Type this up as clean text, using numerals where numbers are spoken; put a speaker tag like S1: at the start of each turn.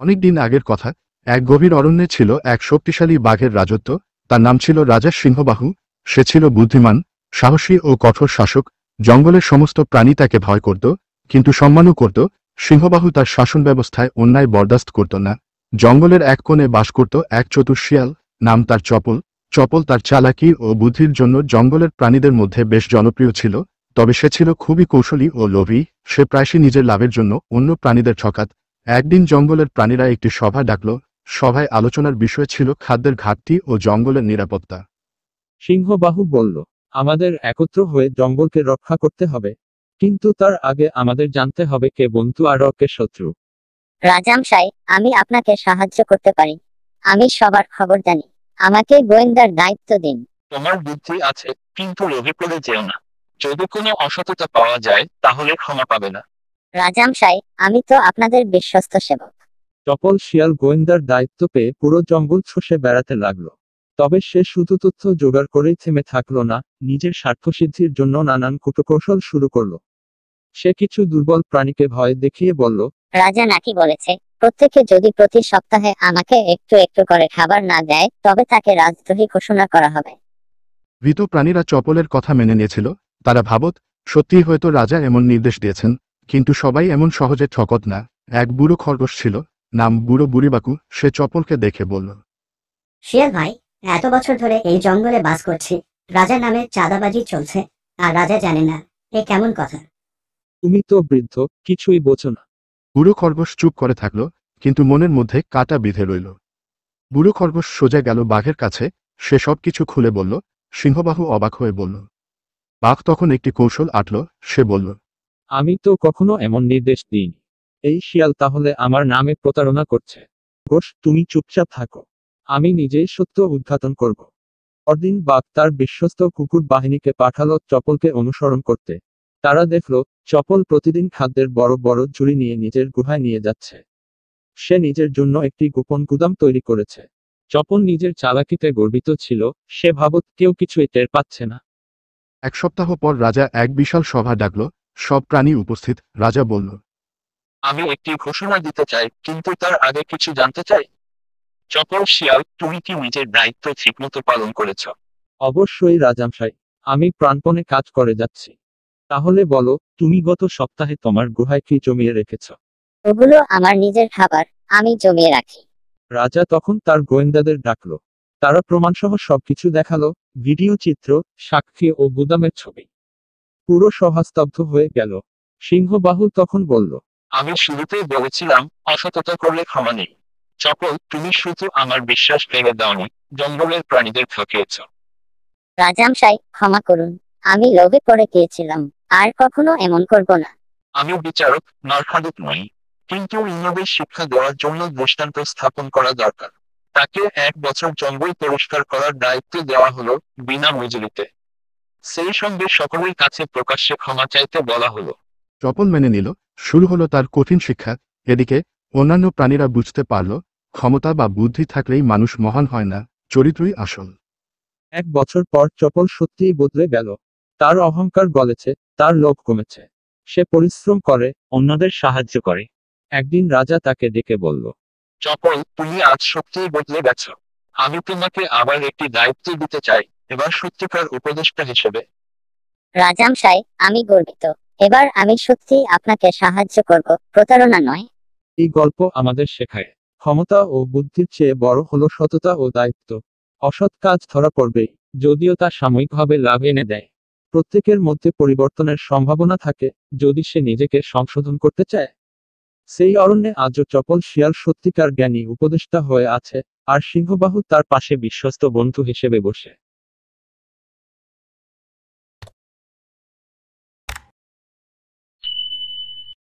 S1: অনেকদিন আগের কথা, এক গভীর অরণ্যে ছিল এক শক্তিশালী বাঘের রাজত্ব। তার নাম ছিল রাজা সিংহবাহু। সে ছিল বুদ্ধিমান, সাহসী ও কঠোর শাসক। জঙ্গলের সমস্ত প্রাণী তাকে ভয় করত, কিন্তু সম্মানও করত। সিংহবাহু তার শাসন ব্যবস্থায় অন্যায় বরদাস্ত করত না। জঙ্গলের এক কোণে বাস করত এক চতুর শিয়াল, নাম তার চপল। চপল তার চালাকি ও বুদ্ধির জন্য জঙ্গলের প্রাণীদের মধ্যে বেশ জনপ্রিয় ছিল। তবে সে ছিল খুবই কৌশলী ও লোভী। সে প্রায়শই নিজের লাভের জন্য অন্য প্রাণীদের ঠকাত। একদিন জঙ্গলের প্রাণীরা একটি সভা ডাকল। সভায় আলোচনার বিষয় ছিল খাদ্যের ঘাটতি ও জঙ্গলের নিরাপত্তা।
S2: সিংহবাহু বলল, আমাদের একত্র হয়ে জঙ্গলকে রক্ষা করতে হবে, কিন্তু তার আগে আমাদের জানতে হবে কে বন্ধু আর কে শত্রু।
S3: রাজামশাই, আমি আপনাকে সাহায্য করতে পারি। আমি সবার খবর জানি। আমাকে গোয়েন্দার দায়িত্ব দিন।
S4: তোমার বুদ্ধি আছে, কিন্তু লোভে পড়ে যেও না। যদি কোনো অসততা পাওয়া যায় তাহলে ক্ষমা পাবে না।
S3: রাজামশাই, আমি তো আপনাদের বিশ্বস্ত সেবক।
S2: চপল শিয়াল গোয়েন্দার দায়িত্ব পেয়ে পুরো জঙ্গল চষে বেড়াতে লাগলো। তবে সে শুধু তথ্য জোগাড় করেই থেমে থাকলো না, নিজের স্বার্থসিদ্ধির জন্য নানান কূটকৌশল শুরু করলো। সে কিছু দুর্বল প্রাণীকে ভয় দেখিয়ে বলল,
S3: রাজা নাকি বলেছে, প্রত্যেকে যদি প্রতি সপ্তাহে আমাকে একটু একটু করে খাবার না দেয় তবে তাকে রাজদ্রোহী ঘোষণা করা হবে।
S1: ভীত প্রাণীরা চপলের কথা মেনে নিয়েছিল। তারা ভাবত, সত্যিই হয়তো রাজা এমন নির্দেশ দিয়েছেন। কিন্তু সবাই এমন সহজে ঠকত না। এক বুড়ো খরগোশ ছিল, নাম বুড়ো বুড়িবাকু। সে চপলকে দেখে বলল,
S5: শিয়াল ভাই, এত বছর ধরে এই জঙ্গলে বাস করছি। রাজার নামে চাঁদাবাজি চলছে, আর রাজা জানে না। এ কেমন কথা?
S2: তুমি তো বৃদ্ধ, কিছুই বোঝো না।
S1: বুড়ো খরগোশ চুপ করে থাকল, কিন্তু মনের মধ্যে কাঁটা বিঁধে রইল। বুড়ো খরগোশ সোজা গেল বাঘের কাছে। সে সবকিছু খুলে বলল। সিংহবাহু অবাক হয়ে বলল। বাঘ তখন একটি কৌশল আঁটল। সে বলল,
S2: আমি তো কখনো এমন নির্দেশ দিইনি। এই শিয়াল তাহলে আমার নামে প্রতারণা করছে। ঘোষ, তুমি চুপচাপ থাকো, আমি নিজেই সত্য উদ্ঘাটন করব। পরদিন বাঘ তার বিশ্বস্ত কুকুর বাহিনীকে পাঠালো চপলকে অনুসরণ করতে। তারা দেখল, চপল প্রতিদিন খাদ্যের বড় বড় ঝুড়ি নিয়ে নিজের গুহায় নিয়ে যাচ্ছে। সে নিজের জন্য একটি গোপন গুদাম তৈরি করেছে। চপল নিজের চালাকিতে গর্বিত ছিল। সে ভাবত কেউ কিছুই টের পাচ্ছে না।
S1: এক সপ্তাহ পর রাজা এক বিশাল সভা ডাকল। সব প্রাণী উপস্থিত। রাজা বলল,
S4: আমি একটি ঘোষণা দিতে চাই, কিন্তু তার আগে কিছু জানতে চাই। চপল শিয়াল, তুমি কি নিজের দায়িত্ব ঠিকমতো পালন করেছ?
S2: অবশ্যই রাজামশাই, আমি প্রাণপণে কাজ করে যাচ্ছি। তাহলে বলো, তুমি গত সপ্তাহে তোমার গুহায় কি জমিয়ে রেখেছ?
S3: ওগুলো আমার নিজের খাবার, আমি জমিয়ে রাখি।
S2: রাজা তখন তার গোয়েন্দাদের ডাকলো। তারা প্রমাণসহ সবকিছু দেখালো, ভিডিও চিত্র, সাক্ষী ও গুদামের ছবি। পুরো সভা স্তব্ধ হয়ে গেল। সিংহবাহু তখন বলল,
S4: আমি শুরুতেই বলেছিলাম, অসততা করলে ক্ষমা নেই। চপল, তুমি শুধু আমার বিশ্বাস ভেঙে দাওনি, জঙ্গলের প্রাণীদের ঠকিয়েছ।
S3: রাজামশাই, ক্ষমা করুন। আমি লোভে পড়ে গিয়েছিলাম। আর কখনো এমন করব না।
S4: আমি বিচারক, নরখাদক নই। কিন্তু ইনোবের শিক্ষা দেওয়ার জন্য দৃষ্টান্ত স্থাপন করা দরকার। তাকে 1 বছর জঙ্গল পরিষ্কার করার দায়িত্ব দেওয়া হলো, বিনা মজুরিতে। সেই সঙ্গে সকলের কাছে প্রকাশ্যে ক্ষমা চাইতে বলা হলো।
S1: চপল মেনে নিল। শুরু হলো তার কঠিন শিক্ষা। এদিকে অন্যান্য প্রাণীরা বুঝতে পারল, ক্ষমতা বা বুদ্ধি থাকলেই মানুষ মহান হয় না, চরিত্রই আসল।
S2: 1 বছর পর চপল সত্যিই বদলে গেল। তার অহংকার গলেছে, তার লোভ কমেছে। সে পরিশ্রম করে, অন্যদের সাহায্য করে। একদিন রাজা তাকে ডেকে বলল,
S4: চপল, তুমি আজ সত্যিই বদলে গেছ। আমি তোমাকে আবার একটি দায়িত্ব দিতে চাই, এবার সত্যিকার উপদেষ্টা হিসেবে।
S3: রাজামশাই, আমি গর্বিত। এবার আমি সত্যি আপনাকে সাহায্য করব, প্রতারণা নয়।
S2: এই গল্প আমাদের শেখায়, ক্ষমতা ও বুদ্ধির চেয়ে বড় হলো সততা ও দায়িত্ব। অসৎ কাজ ধরা পড়বেই, যদিও তা সাময়িকভাবে লাভ এনে দেয়। প্রত্যেকের মধ্যে পরিবর্তনের সম্ভাবনা থাকে, যদি সে নিজেকে সংশোধন করতে চায়। সেই অরণ্যে আজও চপল শিয়াল সত্যিকার জ্ঞানী উপদেষ্টা হয়ে আছে, আর সিংহবাহু তার পাশে বিশ্বস্ত বন্ধু হিসেবে বসে।